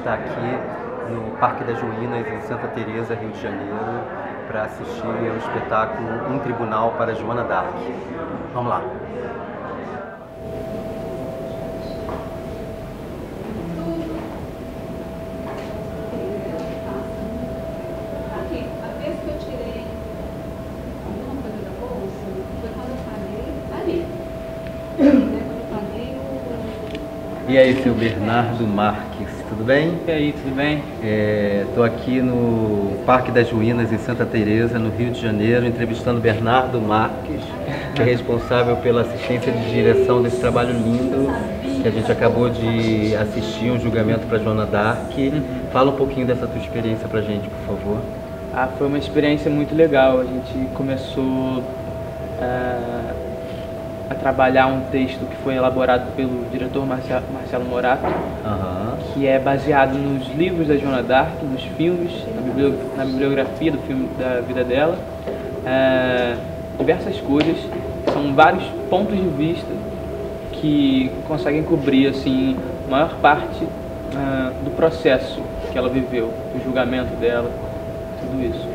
está aqui no Parque das Ruínas, em Santa Teresa, Rio de Janeiro, para assistir ao espetáculo Um Tribunal para Joana d'Arc. Vamos lá! E aí, seu Bernardo Marques, tudo bem? E aí, tudo bem? Estou aqui no Parque das Ruínas, em Santa Teresa, no Rio de Janeiro, entrevistando Bernardo Marques, que é responsável pela assistência de direção desse trabalho lindo que a gente acabou de assistir, um julgamento para Joana d'Arc. Fala um pouquinho dessa tua experiência para a gente, por favor. Foi uma experiência muito legal. A gente começou a trabalhar um texto que foi elaborado pelo diretor Marcelo Morato, que é baseado nos livros da Joana d'Arc, nos filmes, na bibliografia do filme da vida dela, diversas coisas, são vários pontos de vista que conseguem cobrir assim, a maior parte do processo que ela viveu, do julgamento dela, tudo isso.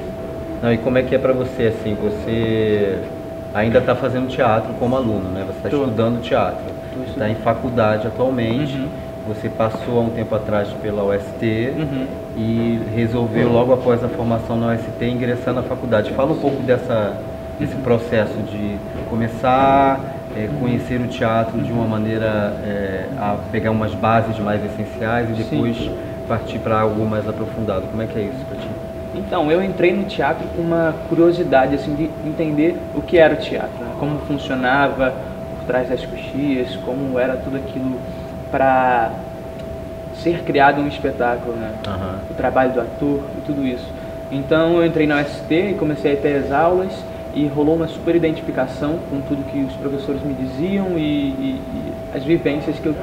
E como é que é para você, assim, você ainda está fazendo teatro como aluno, né? Você está estudando teatro, está em faculdade atualmente, você passou há um tempo atrás pela UST e resolveu logo após a formação na UST ingressar na faculdade. Fala um pouco desse processo de começar a conhecer o teatro de uma maneira a pegar umas bases mais essenciais e depois partir para algo mais aprofundado. Como é que é isso para ti? Então, eu entrei no teatro com uma curiosidade assim, de entender o que era o teatro, né? Como funcionava por trás das coxias, como era tudo aquilo para ser criado um espetáculo, né? O trabalho do ator e tudo isso. Então, eu entrei na UST e comecei a ter as aulas e rolou uma super identificação com tudo que os professores me diziam e as vivências que eu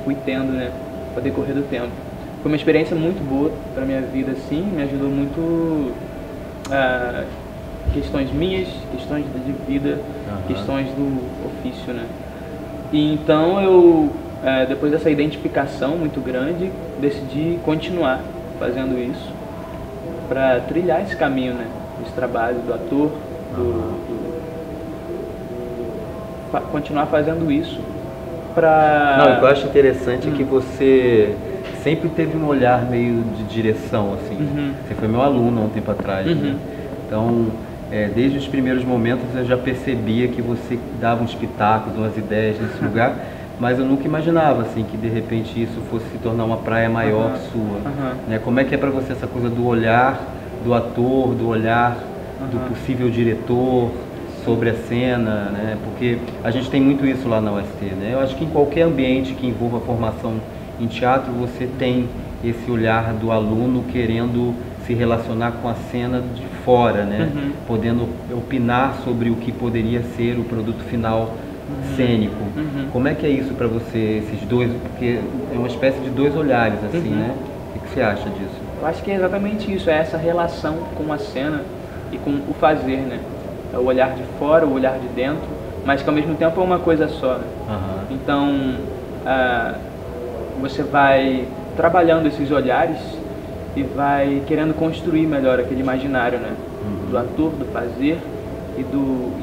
fui tendo, né, ao decorrer do tempo. Foi uma experiência muito boa para minha vida, sim, me ajudou muito questões minhas, questões de vida, questões do ofício, né? E então eu, depois dessa identificação muito grande, decidi continuar fazendo isso para trilhar esse caminho, né? Esse trabalho do ator, continuar fazendo isso para... Não, o que eu acho interessante é que você sempre teve um olhar meio de direção, assim. Você foi meu aluno há um tempo atrás, né? Então, desde os primeiros momentos eu já percebia que você dava uns pitacos, umas ideias nesse lugar, mas eu nunca imaginava, assim, que de repente isso fosse se tornar uma praia maior sua. Né? Como é que é para você essa coisa do olhar do ator, do olhar do possível diretor sobre a cena, né? Porque a gente tem muito isso lá na UST, né? Eu acho que em qualquer ambiente que envolva a formação em teatro, você tem esse olhar do aluno querendo se relacionar com a cena de fora, né? Podendo opinar sobre o que poderia ser o produto final cênico. Como é que é isso para você, esses dois? Porque é uma espécie de dois olhares, assim, né? O que você acha disso? Eu acho que é exatamente isso, é essa relação com a cena e com o fazer, né? É o olhar de fora, o olhar de dentro, mas que ao mesmo tempo é uma coisa só, né? Então, você vai trabalhando esses olhares e vai querendo construir melhor aquele imaginário, né? Do ator, do fazer e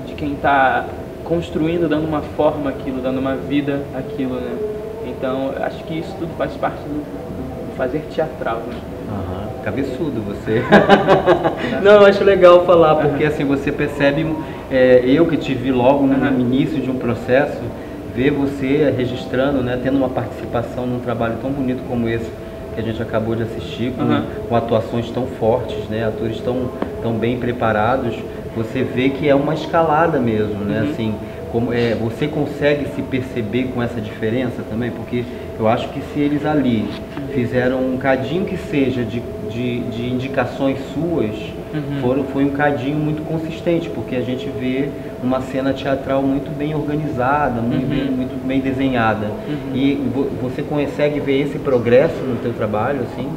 de quem está construindo, dando uma forma àquilo, dando uma vida àquilo, né? Então, acho que isso tudo faz parte do fazer teatral, né? Cabeçudo você. Não, eu acho legal falar, porque assim, você percebe, eu que te vi logo no início de um processo, ver você registrando, né, tendo uma participação num trabalho tão bonito como esse que a gente acabou de assistir, com atuações tão fortes, né, atores tão bem preparados, você vê que é uma escalada mesmo, né, assim, como, você consegue se perceber com essa diferença também, porque eu acho que se eles ali fizeram um cadinho que seja de indicações suas, foi um cadinho muito consistente, porque a gente vê uma cena teatral muito bem organizada, muito bem desenhada. E você consegue ver esse progresso no teu trabalho, assim?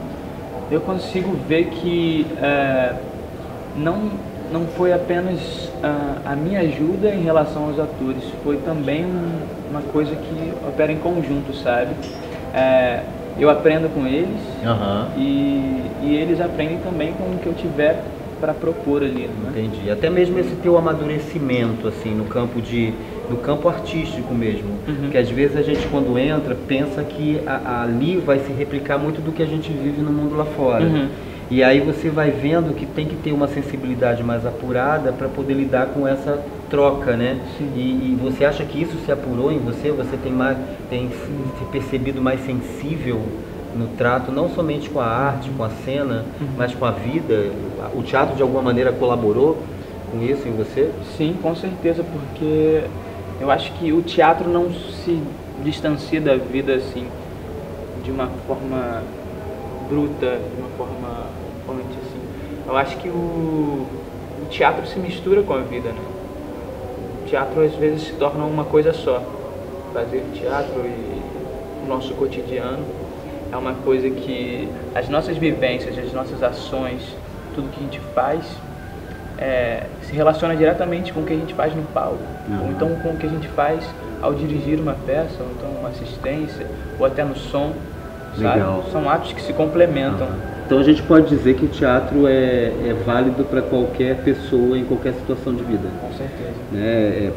Eu consigo ver que não foi apenas a minha ajuda em relação aos atores, foi também uma coisa que opera em conjunto, sabe? eu aprendo com eles Uhum. e eles aprendem também com o que eu tiver para propor ali, né? Entendi. Até mesmo esse teu amadurecimento, assim, no campo artístico mesmo. Porque às vezes a gente, quando entra, pensa que ali vai se replicar muito do que a gente vive no mundo lá fora. E aí você vai vendo que tem que ter uma sensibilidade mais apurada para poder lidar com essa troca, né? E você acha que isso se apurou em você? Você tem se percebido mais sensível no trato, não somente com a arte, com a cena, mas com a vida? O teatro de alguma maneira colaborou com isso em você? Sim, com certeza, porque eu acho que o teatro não se distancia da vida assim, de uma forma bruta, de uma forma, assim. Eu acho que o teatro se mistura com a vida, né? O teatro às vezes se torna uma coisa só. Fazer teatro e o nosso cotidiano é uma coisa que as nossas vivências, as nossas ações, tudo que a gente faz se relaciona diretamente com o que a gente faz no palco, ou então com o que a gente faz ao dirigir uma peça, ou então uma assistência, ou até no som. Legal. Sabe? São atos que se complementam. Então a gente pode dizer que o teatro é válido para qualquer pessoa em qualquer situação de vida. Com certeza. Né?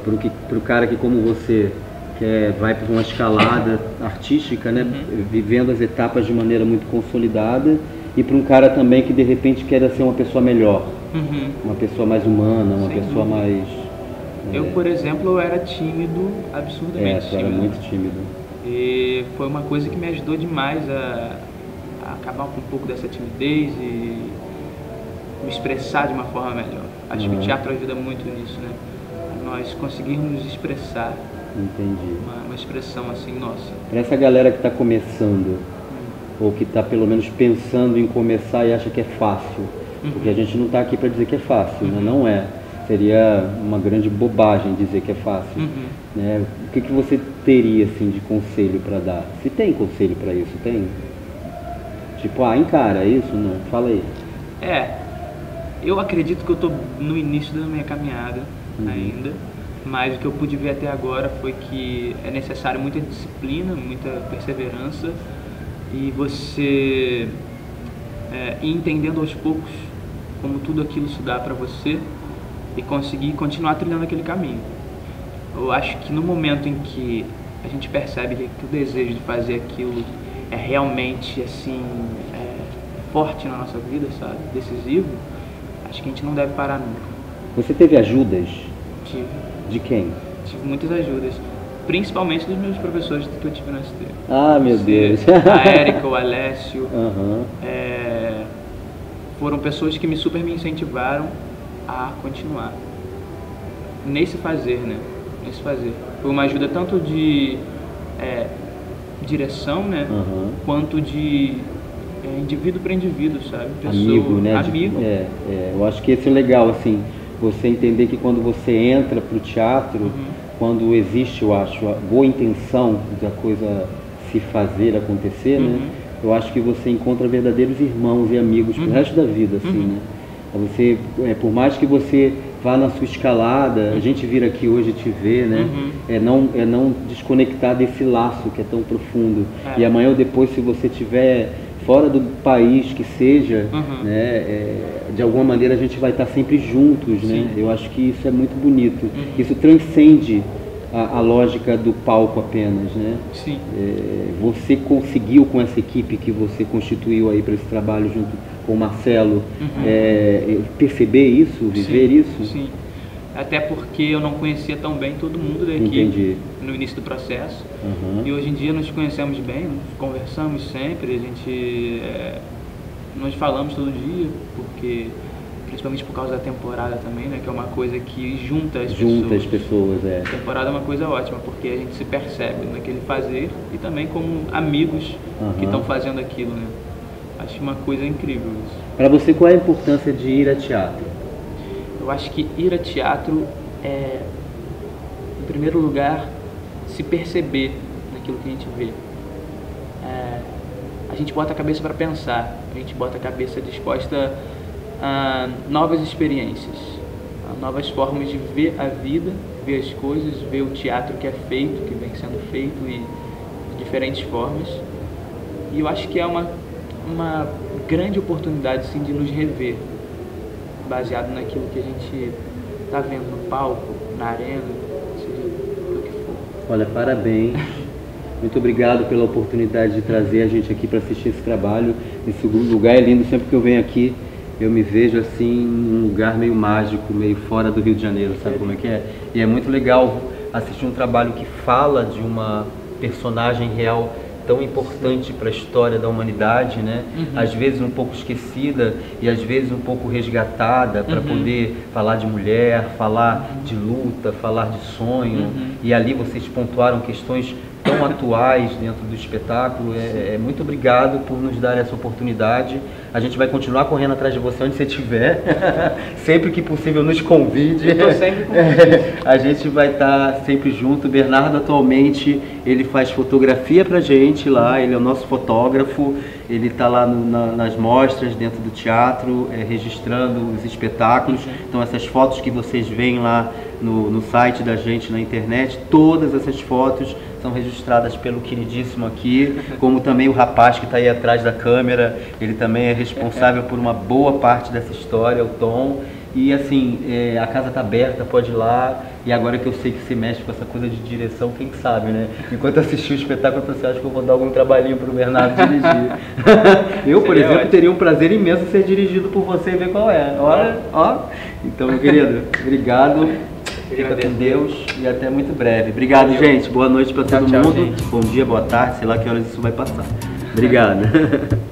Para o cara que, como você, vai para uma escalada artística, né? Vivendo as etapas de maneira muito consolidada, e para um cara também que de repente quer ser uma pessoa melhor, uma pessoa mais humana, uma pessoa mais... Eu, por exemplo, eu era tímido, absurdamente tímido. Era muito tímido. E foi uma coisa que me ajudou demais a acabar com um pouco dessa timidez e me expressar de uma forma melhor. Acho que o teatro ajuda muito nisso, né? Nós conseguirmos expressar. Entendi. Uma expressão assim, nossa. Para essa galera que está começando, ou que está pelo menos pensando em começar e acha que é fácil, porque a gente não está aqui para dizer que é fácil, né? Não é. Seria uma grande bobagem dizer que é fácil. Né? O que você teria assim, de conselho para dar? Se tem conselho para isso, tem? Tipo, encara isso? Não? Fala aí. Eu acredito que eu estou no início da minha caminhada ainda, mas o que eu pude ver até agora foi que é necessário muita disciplina, muita perseverança, e você ir entendendo aos poucos como tudo aquilo se dá para você e conseguir continuar trilhando aquele caminho. Eu acho que no momento em que a gente percebe que o desejo de fazer aquilo é realmente assim forte na nossa vida, sabe, decisivo, acho que a gente não deve parar nunca. Você teve ajudas? Tive. De quem? Tive muitas ajudas, principalmente dos meus professores que eu tive na ST. Meu Deus! A Érica, o Alessio, foram pessoas que me incentivaram a continuar nesse fazer, né? Nesse fazer. Foi uma ajuda tanto de direção, né? Quanto de indivíduo para indivíduo, sabe? Pessoa, amigo, né? Amigo. Eu acho que esse é legal, assim, você entender que quando você entra para o teatro, quando existe, eu acho, a boa intenção da coisa se fazer, acontecer, né? Eu acho que você encontra verdadeiros irmãos e amigos pro resto da vida, assim, né? Você, por mais que você vá na sua escalada, a gente vir aqui hoje te ver, né? É não desconectar desse laço que é tão profundo. E amanhã ou depois, se você estiver fora do país que seja, né? De alguma maneira a gente vai estar sempre juntos, né? Eu acho que isso é muito bonito. Isso transcende a lógica do palco apenas, né? Sim. Você conseguiu, com essa equipe que você constituiu aí para esse trabalho junto com o Marcelo, perceber isso, viver isso? Sim. Até porque eu não conhecia tão bem todo mundo da equipe no início do processo. E hoje em dia nos conhecemos bem, nos conversamos sempre, nós falamos todo dia, porque principalmente por causa da temporada também, né, que é uma coisa que junta as pessoas. A temporada é uma coisa ótima, porque a gente se percebe naquele fazer e também como amigos que estão fazendo aquilo, né. Acho uma coisa incrível isso. Para você, qual é a importância de ir a teatro? Eu acho que ir a teatro é, em primeiro lugar, se perceber naquilo que a gente vê. A gente bota a cabeça para pensar, a gente bota a cabeça disposta a novas experiências, a novas formas de ver a vida, ver as coisas, ver o teatro que é feito, que vem sendo feito e de diferentes formas. E eu acho que é uma grande oportunidade, sim, de nos rever, baseado naquilo que a gente está vendo no palco, na arena, seja o que for. Olha, parabéns. Muito obrigado pela oportunidade de trazer a gente aqui para assistir esse trabalho. Esse lugar é lindo, sempre que eu venho aqui eu me vejo assim num lugar meio mágico, meio fora do Rio de Janeiro, sabe como é que é? E é muito legal assistir um trabalho que fala de uma personagem real tão importante para a história da humanidade, né? Às vezes um pouco esquecida e às vezes um pouco resgatada para poder falar de mulher, falar de luta, falar de sonho. E ali vocês pontuaram questões tão atuais dentro do espetáculo. Muito obrigado por nos dar essa oportunidade. A gente vai continuar correndo atrás de você onde você estiver. Sempre que possível nos convide. Eu tô sempre convite. A gente vai estar sempre junto. O Bernardo atualmente ele faz fotografia pra gente lá, ele é o nosso fotógrafo. Ele está lá nas mostras dentro do teatro, registrando os espetáculos. Então essas fotos que vocês veem lá no site da gente na internet, todas essas fotos são registradas pelo queridíssimo aqui, como também o rapaz que está aí atrás da câmera, ele também é responsável por uma boa parte dessa história, o Tom. E assim, a casa está aberta, pode ir lá. E agora que eu sei que você mexe com essa coisa de direção, quem sabe, né? Enquanto eu assisti o espetáculo, eu pensei, acho que eu vou dar algum trabalhinho para o Bernardo dirigir. Eu, por exemplo, teria um prazer imenso ser dirigido por você e ver qual é. Olha, ó. Então, meu querido, obrigado. Fica com Deus e até muito breve. Obrigado, gente. Boa noite para todo mundo. Bom dia, boa tarde, sei lá que horas isso vai passar. Obrigado.